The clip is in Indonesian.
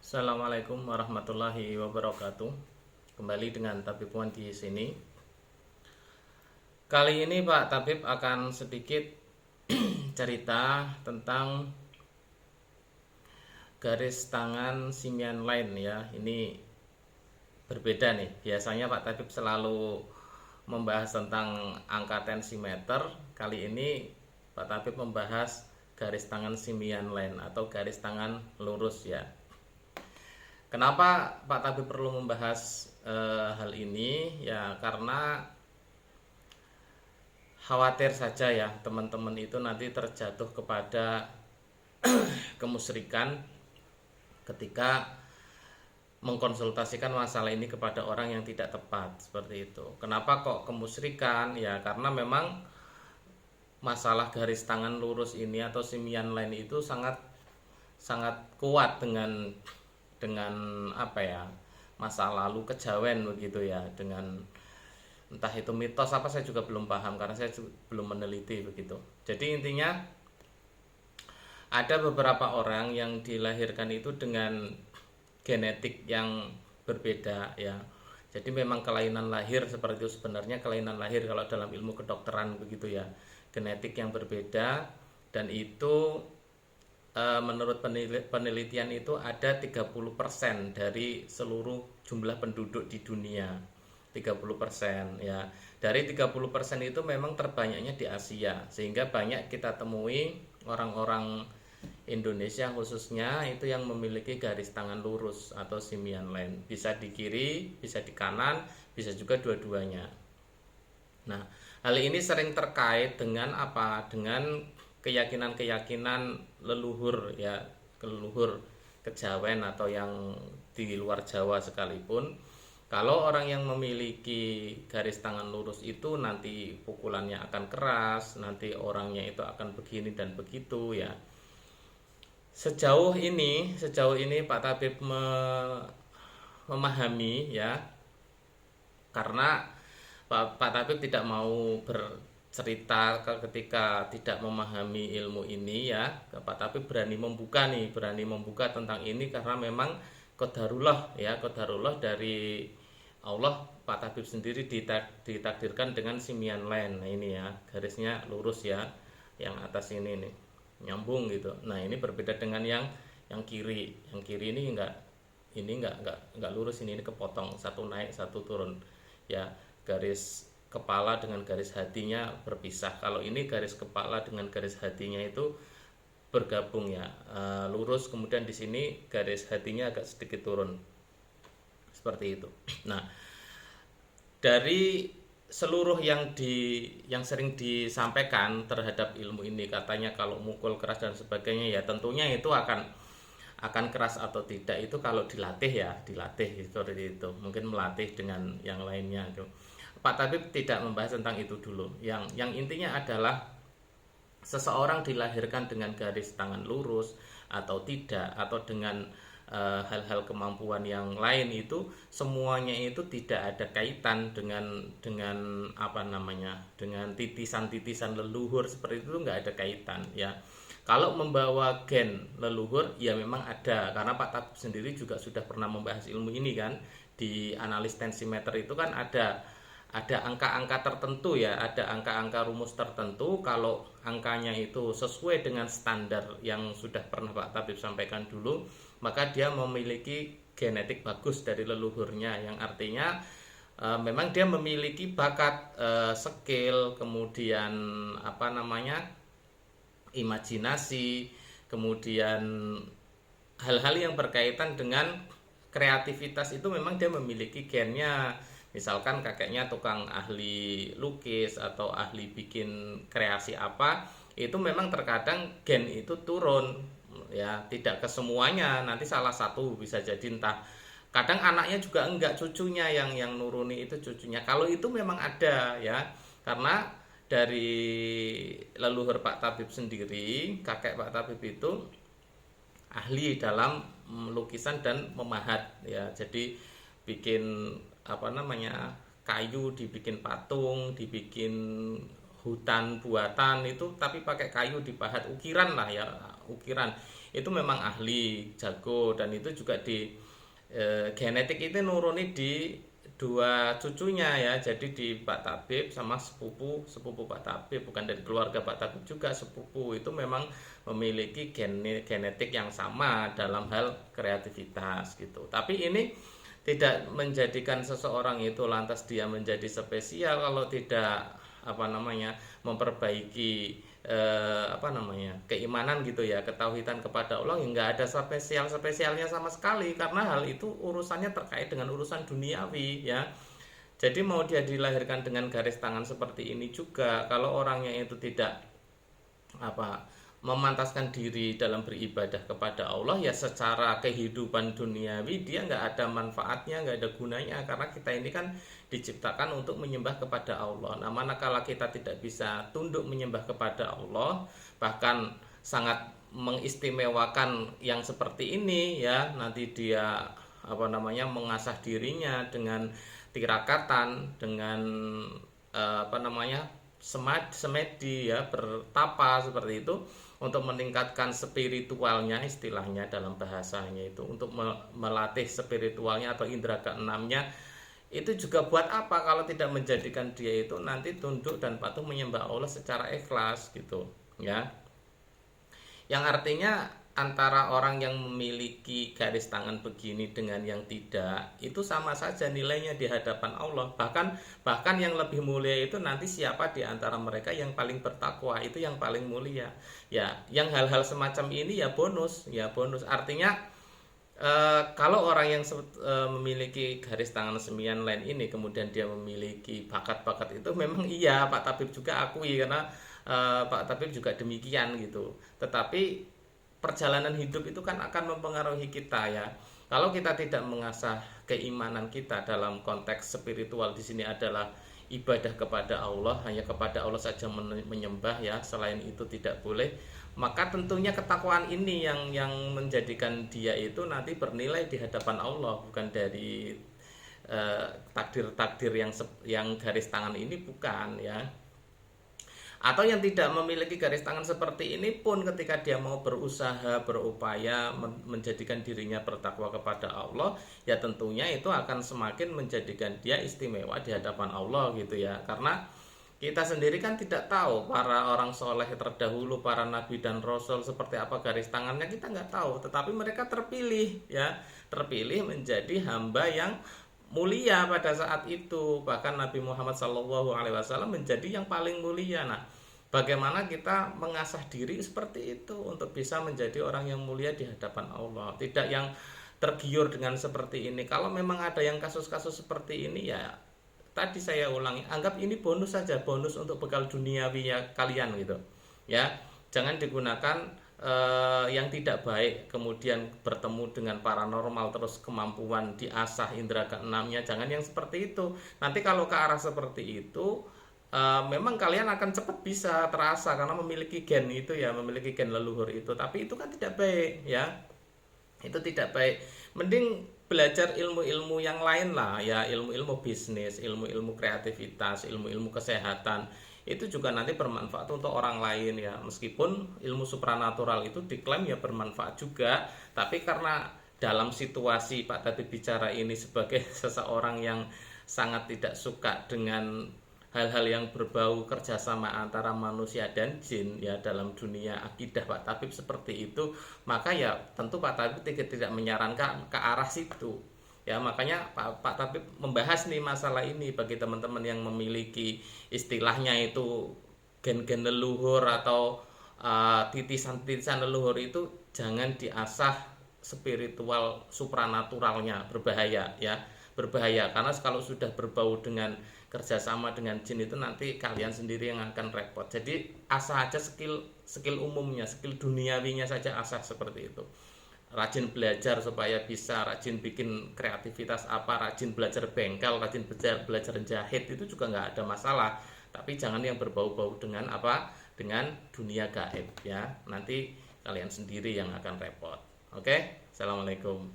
Assalamualaikum warahmatullahi wabarakatuh. Kembali dengan Tabib Wan di sini. Kali ini Pak Tabib akan sedikit cerita tentang garis tangan simian line ya. Ini berbeda nih. Biasanya Pak Tabib selalu membahas tentang angka tensimeter. Kali ini Pak Tabib membahas garis tangan simian line atau garis tangan lurus ya. Kenapa Pak Tabib perlu membahas hal ini? Ya karena khawatir saja ya teman-teman itu nanti terjatuh kepada kemusyrikan ketika mengkonsultasikan masalah ini kepada orang yang tidak tepat seperti itu. Kenapa kok kemusyrikan? Ya karena memang masalah garis tangan lurus ini atau simian line itu sangat sangat kuat dengan apa ya, masa lalu kejawen begitu ya, dengan entah itu mitos apa saya juga belum paham karena saya belum meneliti begitu. Jadi intinya ada beberapa orang yang dilahirkan itu dengan genetik yang berbeda ya. Jadi memang kelainan lahir seperti itu, sebenarnya kelainan lahir kalau dalam ilmu kedokteran begitu ya. Genetik yang berbeda, dan itu menurut penelitian itu ada 30% dari seluruh jumlah penduduk di dunia. 30% ya. Dari 30% itu memang terbanyaknya di Asia, sehingga banyak kita temui orang-orang Indonesia khususnya itu yang memiliki garis tangan lurus atau simian line. Bisa di kiri, bisa di kanan, bisa juga dua-duanya. Nah, hal ini sering terkait dengan apa? Dengan keyakinan-keyakinan leluhur ya, leluhur kejawen atau yang di luar Jawa sekalipun. Kalau orang yang memiliki garis tangan lurus itu nanti pukulannya akan keras, nanti orangnya itu akan begini dan begitu ya. Sejauh ini Pak Tabib memahami ya, karena Pak Tabib tidak mau bercerita ketika tidak memahami ilmu ini ya. Pak Tabib berani membuka tentang ini karena memang qadarullah ya, qadarullah dari Allah. Pak Tabib sendiri ditakdirkan dengan simian line. Nah ini ya, garisnya lurus ya, yang atas ini nih nyambung gitu. Nah ini berbeda dengan yang kiri. Yang kiri ini enggak lurus, ini kepotong, satu naik satu turun ya. Garis kepala dengan garis hatinya berpisah. Kalau ini garis kepala dengan garis hatinya itu bergabung ya, lurus, kemudian di sini garis hatinya agak sedikit turun seperti itu. Nah, dari seluruh yang sering disampaikan terhadap ilmu ini, katanya kalau mukul keras dan sebagainya ya, tentunya itu akan keras atau tidak itu kalau dilatih ya, dilatih seperti itu. Mungkin melatih dengan yang lainnya gitu. Pak Tabib tidak membahas tentang itu dulu. Yang intinya adalah seseorang dilahirkan dengan garis tangan lurus atau tidak, atau dengan hal-hal kemampuan yang lain, itu semuanya itu tidak ada kaitan dengan apa namanya, dengan titisan-titisan leluhur seperti itu, nggak ada kaitan ya. Kalau membawa gen leluhur ya memang ada, karena Pak Tabib sendiri juga sudah pernah membahas ilmu ini kan. Di analis tensimeter itu kan ada angka-angka tertentu ya, ada angka-angka rumus tertentu. Kalau angkanya itu sesuai dengan standar yang sudah pernah Pak Tabib sampaikan dulu, maka dia memiliki genetik bagus dari leluhurnya, yang artinya memang dia memiliki bakat, skill, kemudian apa namanya, imajinasi, kemudian hal-hal yang berkaitan dengan kreativitas itu memang dia memiliki gennya. Misalkan kakeknya tukang ahli lukis atau ahli bikin kreasi apa, itu memang terkadang gen itu turun ya, tidak kesemuanya, nanti salah satu bisa jadi, entah kadang anaknya juga enggak, cucunya yang nuruni itu cucunya. Kalau itu memang ada ya, karena dari leluhur Pak Tabib sendiri, kakek Pak Tabib itu ahli dalam lukisan dan memahat ya. Jadi bikin apa namanya, kayu dibikin patung, dibikin hutan buatan itu tapi pakai kayu dipahat ukiran lah ya, ukiran itu memang ahli jago. Dan itu juga di genetik itu nuruni di dua cucunya ya, jadi di Pak Tabib sama sepupu sepupu Pak Tabib, bukan dari keluarga Pak Tabib juga, sepupu itu memang memiliki genetik yang sama dalam hal kreativitas gitu. Tapi ini tidak menjadikan seseorang itu lantas dia menjadi spesial kalau tidak memperbaiki keimanan gitu ya, ketauhidan kepada Allah, nggak ada spesialnya sama sekali, karena hal itu urusannya terkait dengan urusan duniawi ya. Jadi mau dia dilahirkan dengan garis tangan seperti ini juga, kalau orangnya itu tidak memantaskan diri dalam beribadah kepada Allah, ya secara kehidupan duniawi dia nggak ada manfaatnya, nggak ada gunanya, karena kita ini kan diciptakan untuk menyembah kepada Allah. Nah, manakala kita tidak bisa tunduk menyembah kepada Allah, bahkan sangat mengistimewakan yang seperti ini ya, nanti dia mengasah dirinya dengan tirakatan, dengan semedi ya, bertapa seperti itu, untuk meningkatkan spiritualnya, istilahnya dalam bahasanya itu, untuk melatih spiritualnya atau indera keenamnya. Itu juga buat apa kalau tidak menjadikan dia itu nanti tunduk dan patuh menyembah Allah secara ikhlas gitu ya. Yang artinya antara orang yang memiliki garis tangan begini dengan yang tidak, itu sama saja nilainya di hadapan Allah. Bahkan yang lebih mulia itu nanti siapa di antara mereka yang paling bertakwa, itu yang paling mulia. Ya, yang hal-hal semacam ini ya bonus. Artinya kalau orang yang memiliki garis tangan semian lain ini kemudian dia memiliki bakat-bakat itu, memang iya Pak Tabib juga akui, karena Pak Tabib juga demikian gitu. Tetapi perjalanan hidup itu kan akan mempengaruhi kita ya. Kalau kita tidak mengasah keimanan kita dalam konteks spiritual, di sini adalah ibadah kepada Allah, hanya kepada Allah saja menyembah ya, selain itu tidak boleh, maka tentunya ketakwaan ini yang menjadikan dia itu nanti bernilai di hadapan Allah, bukan dari takdir-takdir yang garis tangan ini, bukan ya. Atau yang tidak memiliki garis tangan seperti ini pun, ketika dia mau berusaha, berupaya menjadikan dirinya bertakwa kepada Allah, ya tentunya itu akan semakin menjadikan dia istimewa di hadapan Allah gitu ya. Karena kita sendiri kan tidak tahu para orang soleh terdahulu, para nabi dan rasul, seperti apa garis tangannya, kita nggak tahu. Tetapi mereka terpilih ya, terpilih menjadi hamba yang mulia pada saat itu. Bahkan Nabi Muhammad SAW menjadi yang paling mulia. Nah, bagaimana kita mengasah diri seperti itu untuk bisa menjadi orang yang mulia di hadapan Allah, tidak yang tergiur dengan seperti ini. Kalau memang ada yang kasus-kasus seperti ini, ya tadi saya ulangi, anggap ini bonus saja, bonus untuk bekal duniawi ya kalian gitu ya. Jangan digunakan yang tidak baik kemudian bertemu dengan paranormal terus kemampuan diasah indera keenamnya, jangan yang seperti itu. Nanti kalau ke arah seperti itu, memang kalian akan cepat bisa terasa karena memiliki gen itu ya, memiliki gen leluhur itu, tapi itu kan tidak baik ya, itu tidak baik. Mending belajar ilmu-ilmu yang lain lah ya, ilmu-ilmu bisnis, ilmu-ilmu kreativitas, ilmu-ilmu kesehatan, itu juga nanti bermanfaat untuk orang lain ya. Meskipun ilmu supranatural itu diklaim ya bermanfaat juga, tapi karena dalam situasi Pak Tabib bicara ini sebagai seseorang yang sangat tidak suka dengan hal-hal yang berbau kerjasama antara manusia dan jin ya dalam dunia akidah Pak Tabib seperti itu, maka ya tentu Pak Tabib tidak menyarankan ke arah situ ya. Makanya Pak Tabib membahas nih masalah ini bagi teman-teman yang memiliki istilahnya itu gen-gen leluhur atau titisan-titisan leluhur itu, jangan diasah spiritual supranaturalnya, berbahaya ya, berbahaya. Karena kalau sudah berbau dengan kerjasama dengan jin itu nanti kalian sendiri yang akan repot. Jadi asah aja skill umumnya, skill duniawinya saja asah seperti itu. Rajin belajar supaya bisa rajin bikin kreativitas apa, rajin belajar bengkel, rajin belajar jahit, itu juga nggak ada masalah. Tapi jangan yang berbau-bau dengan dengan dunia gaib ya. Nanti kalian sendiri yang akan repot. Oke, assalamualaikum.